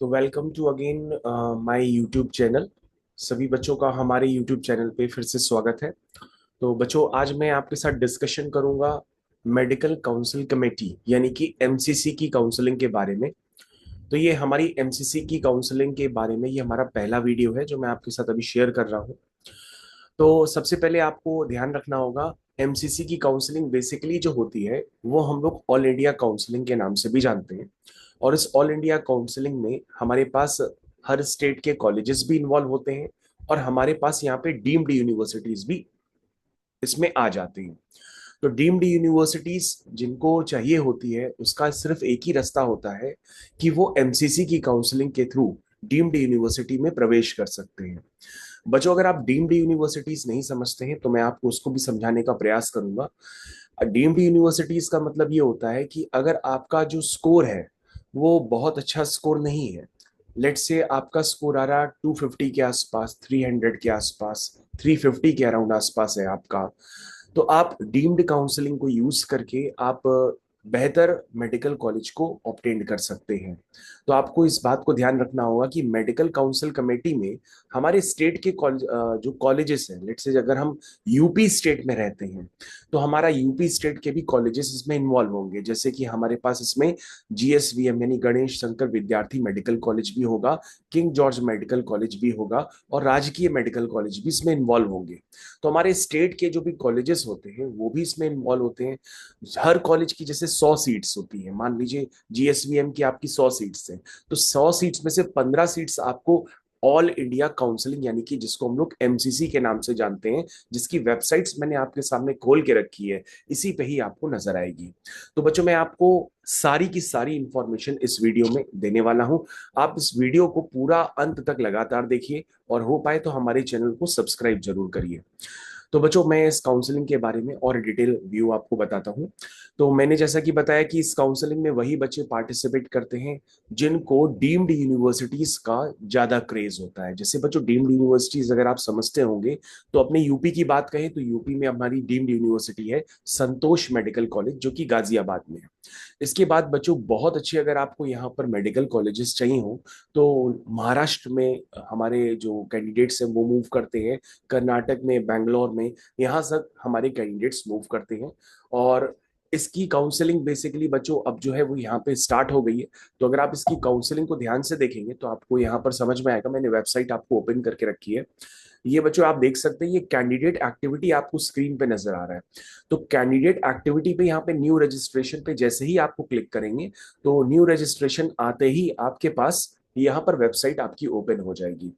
तो welcome to again my YouTube channel. सभी बच्चों का हमारे यूट्यूब चैनल पे फिर से स्वागत है। तो बच्चों, आज मैं आपके साथ डिस्कशन करूंगा मेडिकल काउंसिल कमेटी यानी कि एमसीसी की काउंसलिंग के बारे में। तो ये हमारी एमसीसी की काउंसलिंग के बारे में ये हमारा पहला वीडियो है जो मैं आपके साथ अभी शेयर कर रहा हूँ। तो सबसे पहले आपको ध्यान रखना होगा, एमसीसी की काउंसलिंग बेसिकली जो होती है वो हम लोग ऑल इंडिया काउंसलिंग के नाम से भी जानते हैं। और इस ऑल इंडिया काउंसलिंग में हमारे पास हर स्टेट के कॉलेजेस भी इन्वॉल्व होते हैं और हमारे पास यहाँ पे डीम्ड यूनिवर्सिटीज भी इसमें आ जाती हैं। तो डीम्ड यूनिवर्सिटीज जिनको चाहिए होती है उसका सिर्फ एक ही रास्ता होता है कि वो एमसीसी की काउंसलिंग के थ्रू डीम्ड यूनिवर्सिटी में प्रवेश कर सकते हैं। बच्चों, अगर आप डीम्ड यूनिवर्सिटीज नहीं समझते हैं तो मैं आपको उसको भी समझाने का प्रयास करूंगा। डीम्ड यूनिवर्सिटीज का मतलब ये होता है कि अगर आपका जो स्कोर है वो बहुत अच्छा स्कोर नहीं है, लेट से आपका स्कोर आ रहा 250 के आसपास, 300 के आसपास, 350 के अराउंड आसपास है आपका, तो आप डीम्ड काउंसलिंग को यूज करके आप बेहतर मेडिकल कॉलेज को ऑब्टेन कर सकते हैं। तो आपको इस बात को ध्यान रखना होगा कि मेडिकल काउंसिल कमेटी में हमारे स्टेट के जो कॉलेजेस हैं, लेट्स से अगर हम यूपी स्टेट में रहते हैं तो हमारा यूपी स्टेट के भी कॉलेजेस इसमें इन्वॉल्व होंगे। जैसे कि हमारे पास इसमें जीएसवीएम यानी गणेश शंकर विद्यार्थी मेडिकल कॉलेज भी होगा, किंग जॉर्ज मेडिकल कॉलेज भी होगा और राजकीय मेडिकल कॉलेज भी इसमें इन्वॉल्व होंगे। तो हमारे स्टेट के जो भी कॉलेजेस होते हैं वो भी इसमें इन्वॉल्व होते हैं। हर कॉलेज की जैसे 100 सीट्स होती है, मान लीजिए जीएसवीएम की आपकी 100 सीट्स हैं, तो 100 सीट्स में से 15 सीट्स आपको ऑल इंडिया काउंसलिंग यानी कि जिसको हम लोग एमसीसी के नाम से जानते हैं, जिसकी वेबसाइट्स मैंने आपके सामने खोल के रखी है, इसी पे ही आपको नजर आएगी। तो बच्चों, मैं आपको सारी की सारी इंफॉर्मेशन इस वीडियो में देने वाला हूं। आप इस वीडियो को पूरा अंत तक लगातार देखिए और हो पाए तो हमारे चैनल को सब्सक्राइब जरूर करिए। तो बच्चों, मैं इस काउंसलिंग के बारे में और डिटेल व्यू आपको बताता हूँ। तो मैंने जैसा कि बताया कि इस काउंसलिंग में वही बच्चे पार्टिसिपेट करते हैं जिनको डीम्ड यूनिवर्सिटीज का ज्यादा क्रेज होता है। जैसे बच्चों, डीम्ड यूनिवर्सिटीज अगर आप समझते होंगे तो अपने यूपी की बात कहें तो यूपी में हमारी डीम्ड यूनिवर्सिटी है संतोष मेडिकल कॉलेज, जो कि गाजियाबाद में है। इसके बाद बच्चों, बहुत अच्छे अगर आपको यहाँ पर मेडिकल कॉलेजेस चाहिए हो तो महाराष्ट्र में हमारे जो कैंडिडेट्स हैं वो मूव करते हैं, कर्नाटक में, बैंगलोर में, यहाँ तक हमारे कैंडिडेट्स मूव करते हैं। और इसकी काउंसलिंग बेसिकली बच्चों अब जो है वो यहाँ पे स्टार्ट हो गई है। तो अगर आप इसकी काउंसलिंग को ध्यान से देखेंगे तो आपको यहाँ पर समझ में आएगा। मैंने वेबसाइट आपको ओपन करके रखी है। ये बच्चों आप देख सकते हैं, ये कैंडिडेट एक्टिविटी आपको स्क्रीन पे नजर आ रहा है। तो कैंडिडेट एक्टिविटी पे यहाँ पे न्यू रजिस्ट्रेशन पे जैसे ही आपको क्लिक करेंगे तो न्यू रजिस्ट्रेशन आते ही आपके पास यहाँ पर वेबसाइट आपकी ओपन हो जाएगी।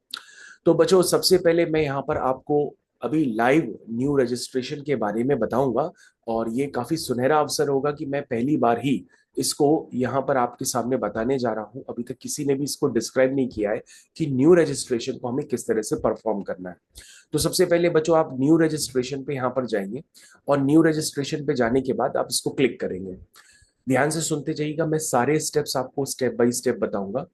तो बच्चों, सबसे पहले मैं यहाँ पर आपको अभी लाइव न्यू रजिस्ट्रेशन के बारे में बताऊंगा और ये काफी सुनहरा अवसर होगा कि मैं पहली बार ही इसको यहाँ पर आपके सामने बताने जा रहा हूँ। अभी तक किसी ने भी इसको डिस्क्राइब नहीं किया है कि न्यू रजिस्ट्रेशन को हमें किस तरह से परफॉर्म करना है। तो सबसे पहले बच्चों, आप न्यू रजिस्ट्रेशन पे यहाँ पर जाएंगे और न्यू रजिस्ट्रेशन पे जाने के बाद आप इसको क्लिक करेंगे। ध्यान से सुनते जाइएगा, मैं सारे स्टेप्स आपको स्टेप बाय स्टेप बताऊंगा।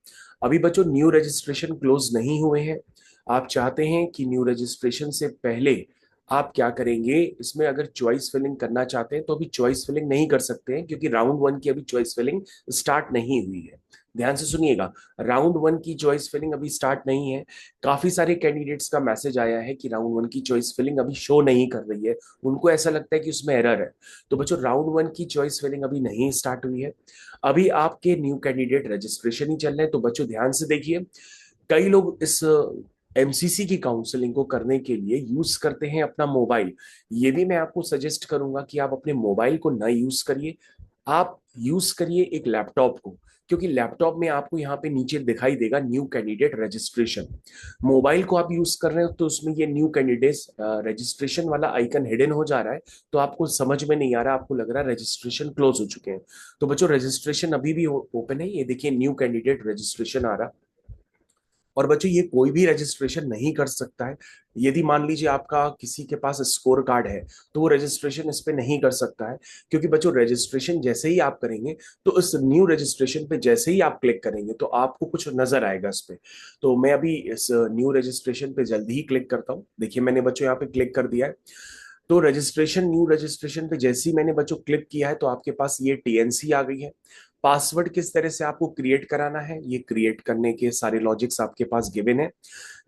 अभी बच्चों, न्यू रजिस्ट्रेशन क्लोज नहीं हुए हैं। आप चाहते हैं कि न्यू रजिस्ट्रेशन से पहले आप क्या करेंगे, इसमें अगर चॉइस फिलिंग करना चाहते हैं तो अभी चॉइस फिलिंग नहीं कर सकते हैं क्योंकि राउंड 1 की अभी चॉइस फिलिंग स्टार्ट नहीं हुई है। ध्यान से सुनिएगा, राउंड 1 की चॉइस फिलिंग अभी स्टार्ट नहीं है। काफी सारे कैंडिडेट्स का मैसेज आया है कि राउंड 1 की चॉइस फिलिंग अभी शो नहीं कर रही है, उनको ऐसा लगता है कि उसमें एरर है। तो बच्चों, राउंड 1 की चॉइस फिलिंग अभी नहीं स्टार्ट हुई है, अभी आपके न्यू कैंडिडेट रजिस्ट्रेशन ही चल रहे हैं। तो बच्चों ध्यान से देखिए, कई लोग इस एमसीसी की काउंसलिंग को करने के लिए यूज करते हैं अपना मोबाइल। ये भी मैं आपको सजेस्ट करूंगा कि आप अपने मोबाइल को ना यूज करिए, आप यूज करिए एक लैपटॉप को, क्योंकि लैपटॉप में आपको यहाँ पे नीचे दिखाई देगा न्यू कैंडिडेट रजिस्ट्रेशन। मोबाइल को आप यूज कर रहे हो तो उसमें ये न्यू कैंडिडेट रजिस्ट्रेशन वाला आइकन हिडन हो जा रहा है, तो आपको समझ में नहीं आ रहा, आपको लग रहा है रजिस्ट्रेशन क्लोज हो चुके हैं। तो बच्चों, रजिस्ट्रेशन अभी भी ओपन है, ये देखिए न्यू कैंडिडेट रजिस्ट्रेशन आ रहा। और बच्चों, ये कोई भी रजिस्ट्रेशन नहीं कर सकता है। यदि मान लीजिए आपका किसी के पास स्कोर कार्ड है तो वो रजिस्ट्रेशन इस पे नहीं कर सकता है, क्योंकि बच्चों रजिस्ट्रेशन जैसे ही आप करेंगे तो इस न्यू रजिस्ट्रेशन पे जैसे ही आप क्लिक करेंगे तो आपको कुछ नजर आएगा इस पे। तो मैं अभी इस न्यू रजिस्ट्रेशन पे जल्दी ही क्लिक करता हूँ। देखिए, मैंने बच्चों यहाँ पे क्लिक कर दिया है। तो रजिस्ट्रेशन, न्यू रजिस्ट्रेशन पे जैसे ही मैंने बच्चों क्लिक किया है तो आपके पास ये टीएनसी आ गई है। पासवर्ड किस तरह से आपको क्रिएट कराना है, ये क्रिएट करने के सारे लॉजिक्स आपके पास गिवन है।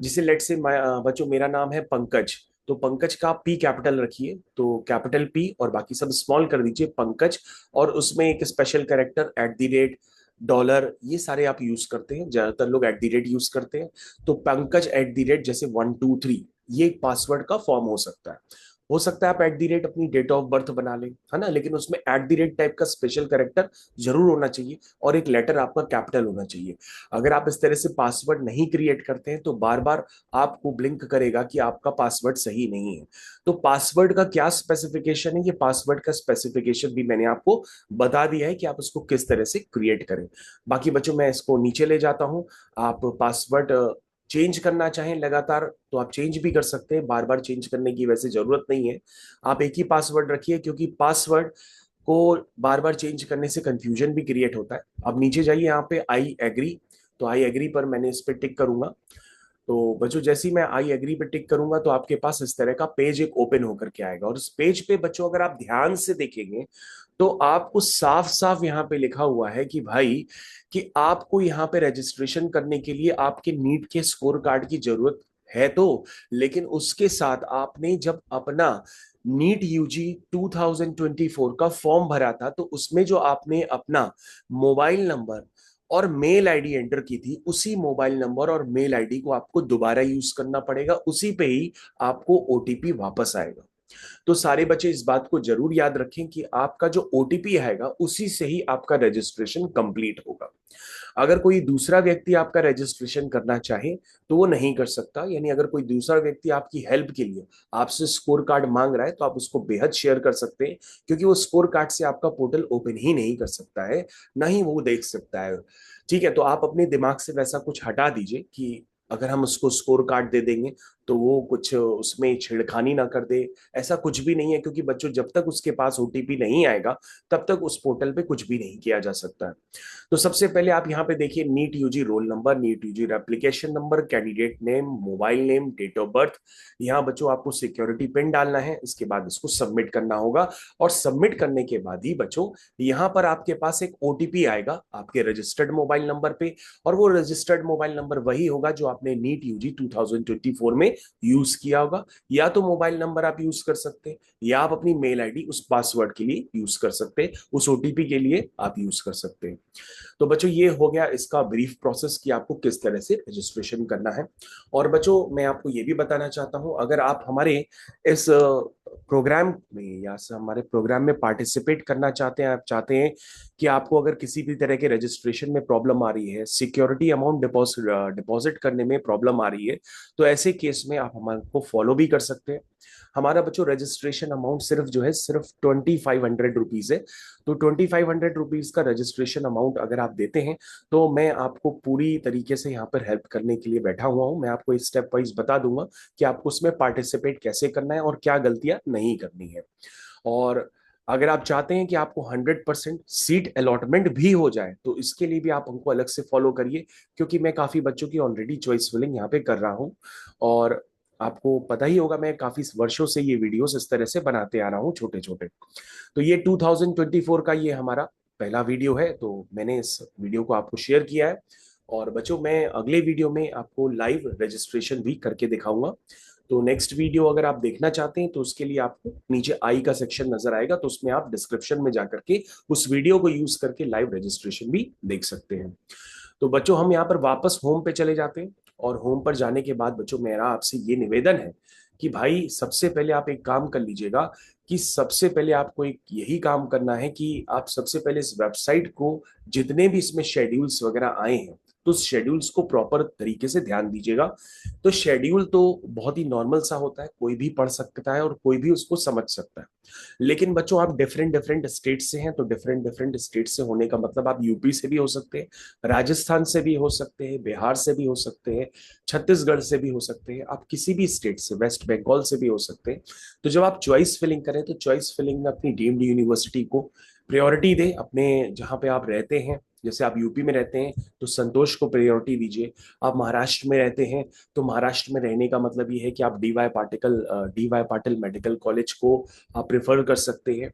जिसे लेट से बच्चों मेरा नाम है पंकज, तो पंकज का पी कैपिटल रखिए, तो कैपिटल पी और बाकी सब स्मॉल कर दीजिए पंकज, और उसमें एक स्पेशल कैरेक्टर @ डॉलर, ये सारे आप यूज करते हैं, ज्यादातर लोग @ यूज करते हैं। तो पंकज @ जैसे 123, ये एक पासवर्ड का फॉर्म हो सकता है। हो सकता है आप अपनी डेट ऑफ बर्थ बना लें, है ना, लेकिन उसमें टाइप का स्पेशल कैरेक्टर जरूर होना चाहिए, और एक लेटर आपका कैपिटल होना चाहिए। अगर आप इस तरह से पासवर्ड नहीं क्रिएट करते हैं तो बार बार आपको ब्लिंक करेगा कि आपका पासवर्ड सही नहीं है। तो पासवर्ड का क्या स्पेसिफिकेशन है, ये पासवर्ड का स्पेसिफिकेशन भी मैंने आपको बता दिया है कि आप उसको किस तरह से क्रिएट करें। बाकी बच्चों मैं इसको नीचे ले जाता हूं। आप पासवर्ड चेंज करना चाहें लगातार तो आप चेंज भी कर सकते हैं, बार बार चेंज करने की वैसे जरूरत नहीं है। आप एक ही पासवर्ड रखिए, क्योंकि पासवर्ड को बार बार चेंज करने से कंफ्यूजन भी क्रिएट होता है। अब नीचे जाइए, यहाँ पे आई एग्री, तो आई एग्री पर मैंने इस पे टिक करूंगा। तो बच्चों जैसे ही मैं आई एग्री पे टिक करूंगा तो आपके पास इस तरह का पेज एक ओपन होकर के आएगा, और इस पेज पे बच्चों अगर आप ध्यान से देखेंगे तो आपको साफ साफ यहाँ पे लिखा हुआ है कि भाई, कि आपको यहाँ पे रजिस्ट्रेशन करने के लिए आपके नीट के स्कोर कार्ड की जरूरत है, तो लेकिन उसके साथ आपने जब अपना नीट यूजी 2024 का फॉर्म भरा था तो उसमें जो आपने अपना मोबाइल नंबर और मेल आईडी एंटर की थी, उसी मोबाइल नंबर और मेल आईडी को आपको दोबारा यूज करना पड़ेगा, उसी पे ही आपको ओटीपी वापस आएगा। तो सारे बच्चे इस बात को जरूर याद रखें कि आपका जो ओटीपी आएगा उसी से ही आपका रजिस्ट्रेशन कंप्लीट होगा। अगर कोई दूसरा व्यक्ति आपका रजिस्ट्रेशन करना चाहे तो वो नहीं कर सकता, यानी अगर कोई दूसरा व्यक्ति आपकी हेल्प के लिए आपसे स्कोर कार्ड मांग रहा है तो आप उसको बेहद शेयर कर सकते हैं, क्योंकि वो स्कोर कार्ड से आपका पोर्टल ओपन ही नहीं कर सकता है, ना ही वो देख सकता है। ठीक है, तो आप अपने दिमाग से वैसा कुछ हटा दीजिए कि अगर हम उसको स्कोर कार्ड दे देंगे तो वो कुछ उसमें छेड़खानी ना कर दे। ऐसा कुछ भी नहीं है, क्योंकि बच्चों जब तक उसके पास ओटीपी नहीं आएगा तब तक उस पोर्टल पे कुछ भी नहीं किया जा सकता है। तो सबसे पहले आप यहाँ पे देखिए, NEET UG roll number, NEET UG application number, candidate name, mobile name, date of birth. यहाँ बच्चों आपको सिक्योरिटी पिन डालना है, इसके बाद इसको सबमिट करना होगा, और सबमिट करने के बाद ही बच्चों यहाँ पर आपके पास एक ओटीपी आएगा आपके रजिस्टर्ड मोबाइल नंबर पे, और वो रजिस्टर्ड मोबाइल नंबर वही होगा जो आपने नीट यूजी 2024 में यूज किया होगा। या तो मोबाइल नंबर आप यूज कर सकते हैं, या आप अपनी मेल आईडी उस पासवर्ड के लिए यूज कर सकते हैं, उस ओटीपी के लिए आप यूज कर सकते हैं। तो बच्चों ये हो गया इसका ब्रीफ प्रोसेस कि आपको किस तरह से रजिस्ट्रेशन करना है। और बच्चों मैं आपको ये भी बताना चाहता हूं, अगर आप हमारे इस प्रोग्राम में या हमारे प्रोग्राम में पार्टिसिपेट करना चाहते हैं, आप चाहते हैं कि आपको अगर किसी भी तरह के रजिस्ट्रेशन में प्रॉब्लम आ रही है, सिक्योरिटी अमाउंट डिपॉजिट करने में प्रॉब्लम आ रही है, तो ऐसे केस में आप हमारे को फॉलो भी कर सकते हैं। हमारा बच्चों रजिस्ट्रेशन अमाउंट सिर्फ जो है सिर्फ 2500 रुपीज है। तो 2500 रुपीज का रजिस्ट्रेशन अमाउंट अगर आप देते हैं तो मैं आपको पूरी तरीके से यहाँ पर हेल्प करने के लिए बैठा हुआ हूँ। मैं आपको स्टेप वाइज बता दूंगा कि आपको उसमें पार्टिसिपेट कैसे करना है और क्या गलतियां नहीं करनी है। और अगर आप चाहते हैं कि आपको 100% सीट अलॉटमेंट भी हो जाए तो इसके लिए भी आप हमको अलग से फॉलो करिए, क्योंकि मैं काफी बच्चों की ऑलरेडी चॉइस फिलिंग यहाँ पे कर रहा हूँ। और आपको पता ही होगा मैं काफी वर्षों से ये वीडियोस इस तरह से बनाते आ रहा हूँ छोटे छोटे। तो ये 2024 का ये हमारा पहला वीडियो है, तो मैंने इस वीडियो को आपको शेयर किया है। और बच्चों मैं अगले वीडियो में आपको लाइव रजिस्ट्रेशन भी करके दिखाऊंगा। तो नेक्स्ट वीडियो अगर आप देखना चाहते हैं तो उसके लिए आपको नीचे आई का सेक्शन नजर आएगा, तो उसमें आप डिस्क्रिप्शन में जाकर के उस वीडियो को यूज करके लाइव रजिस्ट्रेशन भी देख सकते हैं। तो बच्चों हम यहाँ पर वापस होम पे चले जाते हैं, और होम पर जाने के बाद बच्चों मेरा आपसे ये निवेदन है कि भाई सबसे पहले आप एक काम कर लीजिएगा, कि सबसे पहले आपको एक यही काम करना है कि आप सबसे पहले इस वेबसाइट को, जितने भी इसमें शेड्यूल्स वगैरह आए हैं, तो शेड्यूल्स को प्रॉपर तरीके से ध्यान दीजिएगा। तो शेड्यूल तो बहुत ही नॉर्मल सा होता है, कोई भी पढ़ सकता है और कोई भी उसको समझ सकता है। लेकिन बच्चों आप डिफरेंट डिफरेंट स्टेट से हैं, तो डिफरेंट डिफरेंट स्टेट से होने का मतलब आप यूपी से भी हो सकते हैं, राजस्थान से भी हो सकते हैं, बिहार से भी हो सकते हैं, छत्तीसगढ़ से भी हो सकते हैं, आप किसी भी स्टेट से, वेस्ट बंगाल से भी हो सकते हैं। तो जब आप चॉइस फिलिंग करें तो चॉइस फिलिंग में अपनी डीम्ड यूनिवर्सिटी को प्रायोरिटी दे अपने जहाँ पे आप रहते हैं। जैसे आप यूपी में रहते हैं तो संतोष को प्रायोरिटी दीजिए। आप महाराष्ट्र में रहते हैं तो महाराष्ट्र में रहने का मतलब ये है कि आप D Y Patil medical college को आप प्रेफर कर सकते हैं।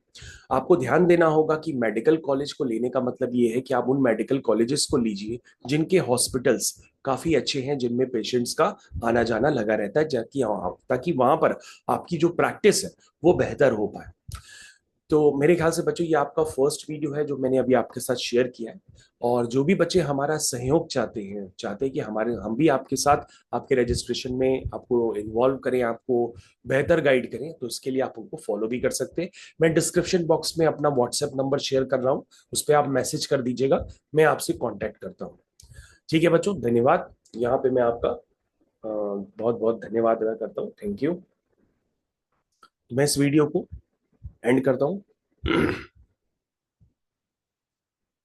आपको ध्यान देना होगा कि मेडिकल कॉलेज को लेने का मतलब ये है कि आप उन मेडिकल कॉलेजेस को लीजिए जिनके हॉस्पिटल्स काफी अच्छे हैं, जिनमें पेशेंट्स का आना जाना लगा रहता है, ताकि वहां पर आपकी जो प्रैक्टिस है वो बेहतर हो पाए। तो मेरे ख्याल से बच्चों ये आपका फर्स्ट वीडियो है जो मैंने अभी आपके साथ शेयर किया है। और जो भी बच्चे हमारा सहयोग चाहते हैं कि हम भी आपके साथ आपके रजिस्ट्रेशन में आपको इन्वॉल्व करें, आपको बेहतर गाइड करें, तो इसके लिए आप उनको फॉलो भी कर सकते हैं। मैं डिस्क्रिप्शन बॉक्स में अपना व्हाट्सएप नंबर शेयर कर रहा हूँ, उस पर आप मैसेज कर दीजिएगा, मैं आपसे कॉन्टैक्ट करता हूँ। ठीक है बच्चों, धन्यवाद। यहाँ पे मैं आपका बहुत बहुत धन्यवाद अदा करता हूँ। Thank you. मैं इस वीडियो को एंड करता हूँ।